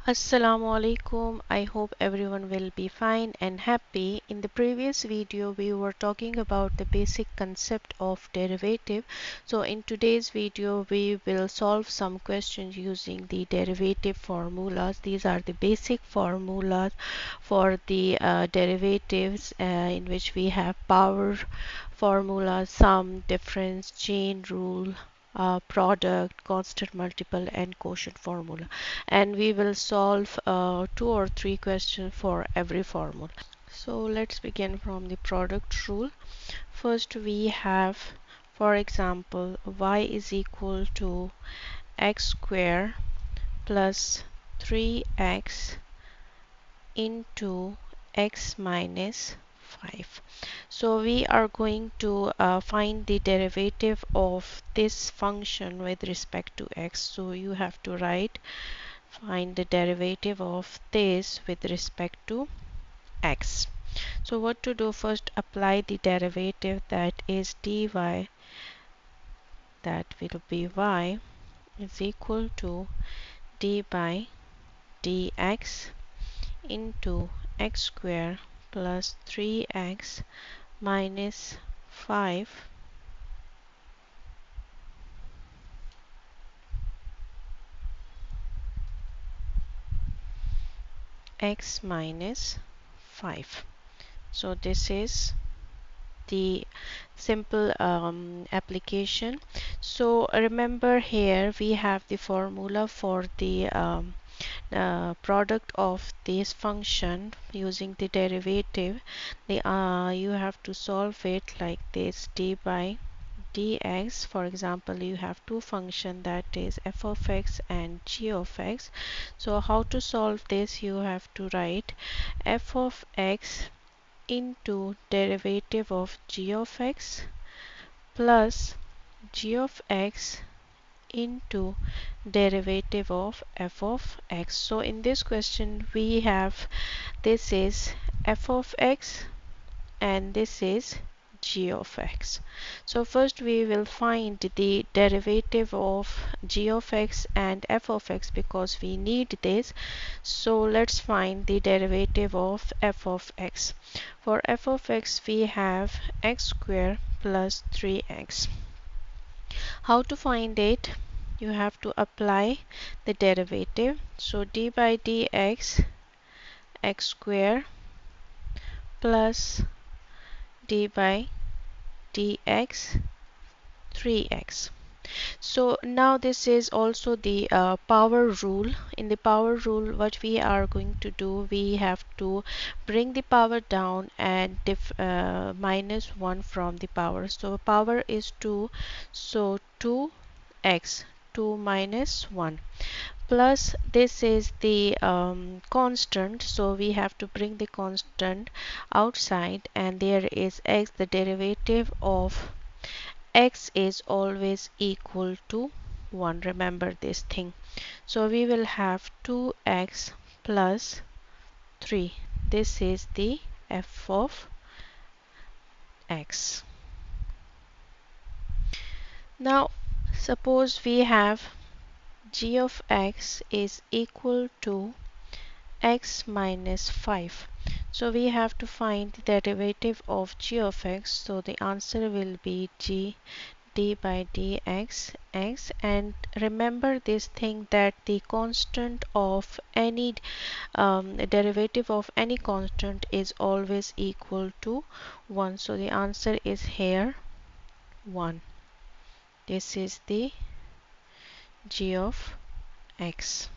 Assalamu alaikum. I hope everyone will be fine and happy. In the previous video, we were talking about the basic concept of derivative. So in today's video, we will solve some questions using the derivative formulas. These are the basic formulas for the derivatives in which we have power formula, sum, difference, chain rule, product, constant multiple, and quotient formula, and we will solve two or three questions for every formula. So let's begin from the product rule. First we have, for example, y is equal to x square plus 3x into x minus 5. So we are going to find the derivative of this function with respect to x. So you have to write find the derivative of this with respect to x. So what to do? First apply the derivative, that is dy, that will be y is equal to d by dx into x square plus 3x minus 5 x minus 5. So this is the simple application. So remember, here we have the formula for the product of this function using the derivative. You have to solve it like this: d by dx. For example, you have two functions, that is f of x and g of x. So how to solve this? You have to write f of x into derivative of g of x plus g of x into derivative of f of x. So in this question we have, this is f of x and this is g of x. So first we will find the derivative of g of x and f of x because we need this. So let's find the derivative of f of x. For f of x we have x square plus 3x. How to find it? You have to apply the derivative. So d by dx x square plus d by dx 3x. So now this is also the power rule. In the power rule, what we are going to do, we have to bring the power down and minus 1 from the power. So power is 2, so 2x, 2 minus 1, plus this is the constant, so we have to bring the constant outside, and there is x. The derivative of x is always equal to 1. Remember this thing. So we will have 2x plus 3. This is the f of x. Now suppose we have g of x is equal to x minus 5. So we have to find the derivative of g of x. So the answer will be g d by dx x. And remember this thing, that the constant of any derivative of any constant is always equal to 1. So the answer is here 1. This is the g of x.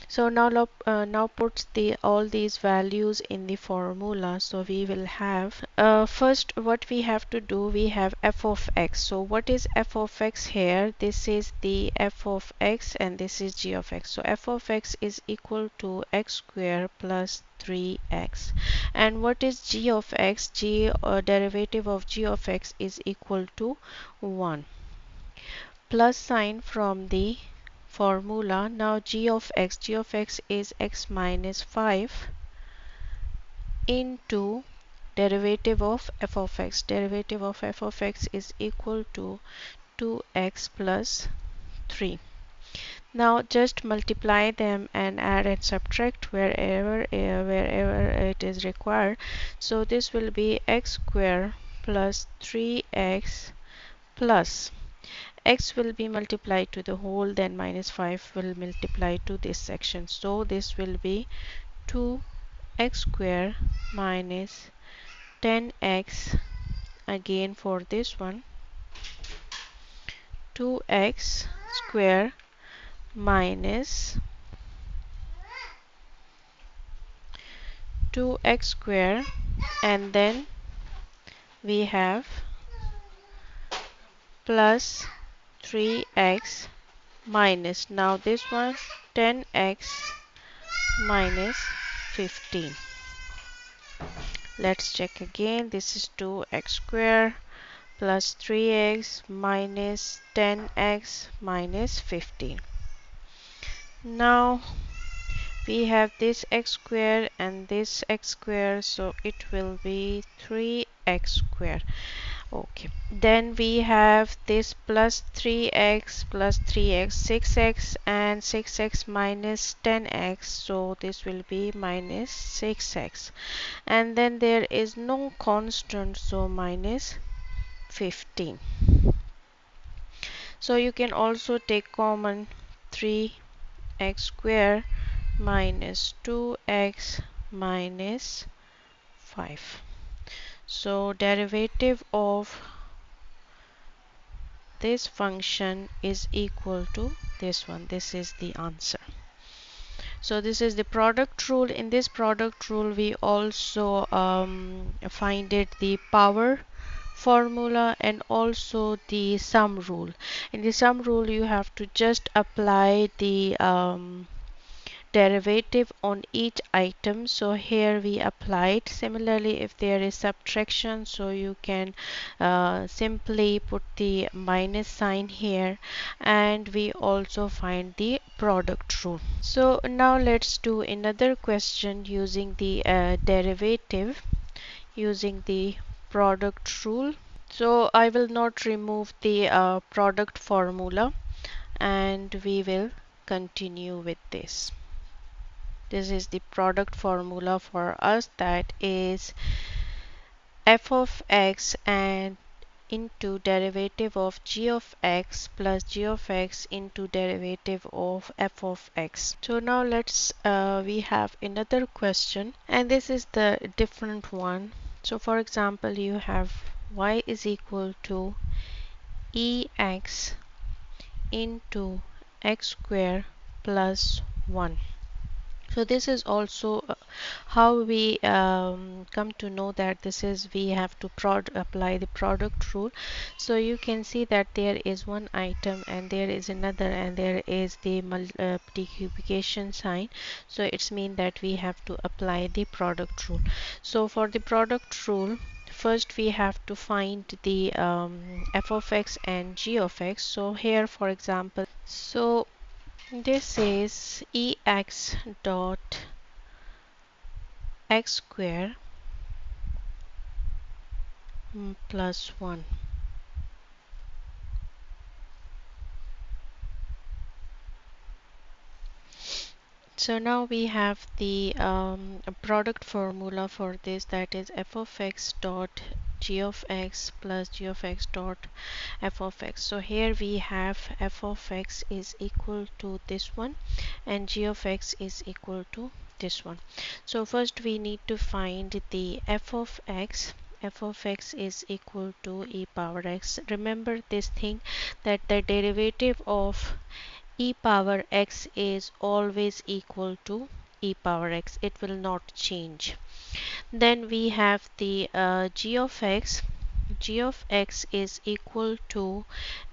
So now puts the all these values in the formula. So we will have first what we have to do, we have f of x. So what is f of x here? This is the f of x and this is g of x. So f of x is equal to x square plus 3x. And what is g of x? Derivative of g of x is equal to 1. Plus sign from the formula. Now g of x is x minus 5 into derivative of f of x. Derivative of f of x is equal to 2x plus 3. Now just multiply them and add and subtract wherever it is required. So this will be x square plus 3x plus x will be multiplied to the whole, then minus 5 will multiply to this section. So this will be 2x square minus 10x, again for this one 2x square minus 2x square, and then we have plus 3x minus, now this one 10x minus 15. Let's check again. This is 2x square plus 3x minus 10x minus 15. Now we have this x square and this x square, so it will be 3x square. Okay, then we have this plus 3x plus 3x, 6x and 6x minus 10x, so this will be minus 6x, and then there is no constant, so minus 15. So you can also take common 3x square minus 2x minus 5. So derivative of this function is equal to this one. This is the answer. So this is the product rule. In this product rule we also find it the power formula and also the sum rule. In the sum rule you have to just apply the derivative on each item, so here we applied. Similarly, if there is subtraction, so you can simply put the minus sign here, and we also find the product rule. So now let's do another question using the derivative using the product rule. So I will not remove the product formula, and we will continue with this. This is the product formula for us, that is f of x and into derivative of g of x plus g of x into derivative of f of x. So now let's we have another question, and this is the different one. So for example, you have y is equal to ex into x square plus 1. So this is also how we come to know that this is we have to apply the product rule. So you can see that there is one item and there is another, and there is the multiplication sign, so it's mean that we have to apply the product rule. So for the product rule, first we have to find the f of x and g of x. So here for example, so this is ex dot x square plus 1. So now we have the product formula for this, that is f of x dot g of x plus g of x dot f of x. So here we have f of x is equal to this one and g of x is equal to this one. So first we need to find the f of x. F of x is equal to e power x. Remember this thing, that the derivative of e power x is always equal to e power x. It will not change. Then we have the g of x. G of x is equal to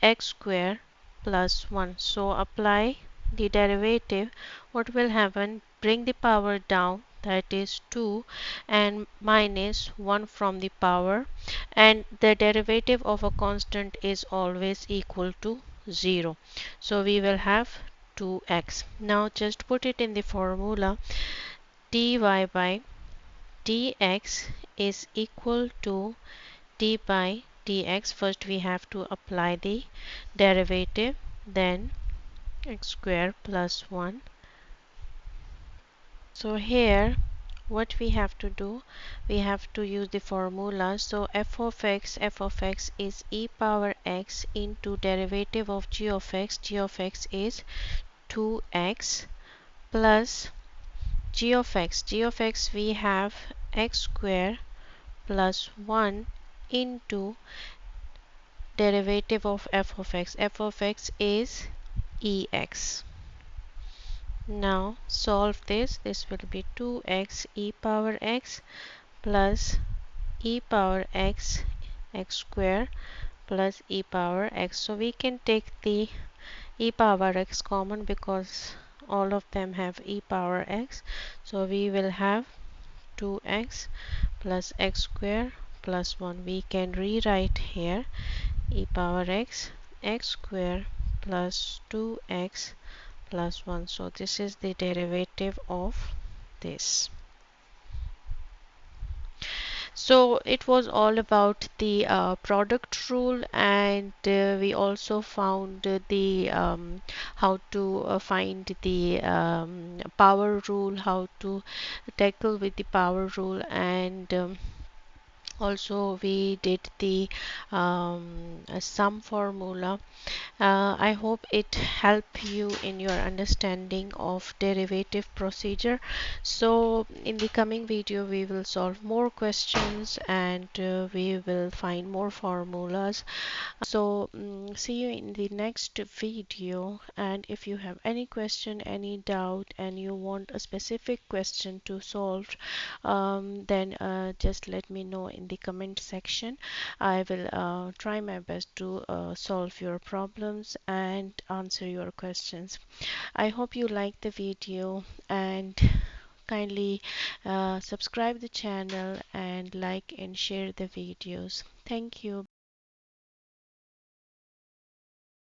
x square plus 1. So apply the derivative. What will happen? Bring the power down, that is 2, and minus 1 from the power, and the derivative of a constant is always equal to 0. So we will have 2x. Now just put it in the formula. dy by dx is equal to d by dx. First we have to apply the derivative, then x square plus 1. So here what we have to do, we have to use the formula. So f of x is e power x into derivative of g of x. G of x is 2x plus g of x. G of x we have x square plus 1 into derivative of f of x. F of x is ex. Now solve this. This will be 2x e power x plus e power x x square plus e power x. So we can take the e power x common because all of them have e power x. So we will have 2x plus x square plus 1. We can rewrite here e power x x square plus 2x plus 1. So this is the derivative of this. So it was all about the product rule, and we also found the how to find the power rule, how to tackle with the power rule, and also we did the sum formula. I hope it helped you in your understanding of derivative procedure. So in the coming video we will solve more questions, and we will find more formulas. So see you in the next video, and if you have any question, any doubt, and you want a specific question to solve, then just let me know in the comment section. I will try my best to solve your problems and answer your questions. I hope you like the video, and kindly subscribe the channel and like and share the videos. Thank you.